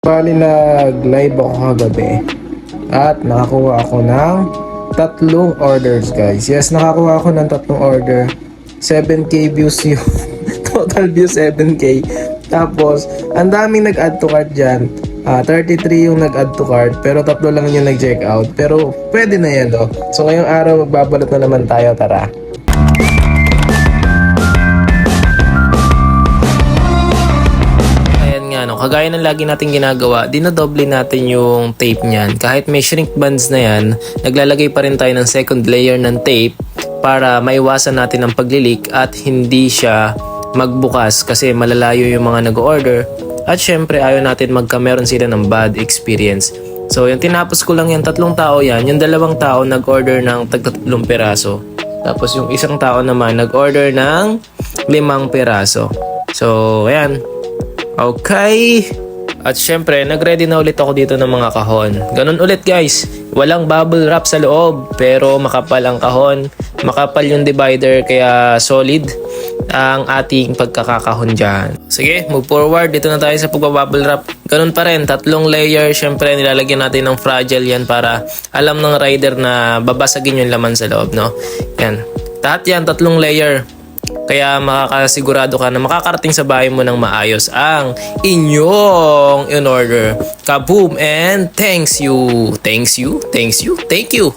Bali nag-live ako kagabi at nakakuha ako ng tatlong orders, guys. Yes, nakakuha ako ng tatlong order. 7k views yung total views 7k. Tapos, ang daming nag-add to cart dyan. 33 yung nag-add to cart pero tatlo lang yung nag-check out. Pero pwede na yan, oh. So ngayong araw magbabalot na naman tayo, tara. Kagaya ng lagi natin ginagawa, dinodoble natin yung tape niyan. Kahit may shrink bands na yan, naglalagay pa rin tayo ng second layer ng tape para maiwasan natin ang paglilik at hindi siya magbukas kasi malalayo yung mga nag-order. At syempre ayaw natin meron sila ng bad experience. So yung tinapos ko lang yung tatlong tao yan, yung dalawang tao nag-order ng tag-3 piraso. Tapos yung isang tao naman nag-order ng 5 piraso. So ayan. Okay. At syempre, nag-ready na ulit ako dito ng mga kahon. Ganun ulit, guys. Walang bubble wrap sa loob, pero makapal ang kahon. Makapal yung divider, kaya solid ang ating pagkakakahon dyan. Sige, move forward. Dito na tayo sa pagbabubble wrap. Ganun pa rin, 3 layer. Syempre, nilalagyan natin ng fragile yan para alam ng rider na babasagin yung laman sa loob, no? Yan. Lahat yan, 3 layer. Kaya makakasigurado ka na makakarating sa bahay mo ng maayos ang inyong in-order. Kaboom and thanks you. Thank you.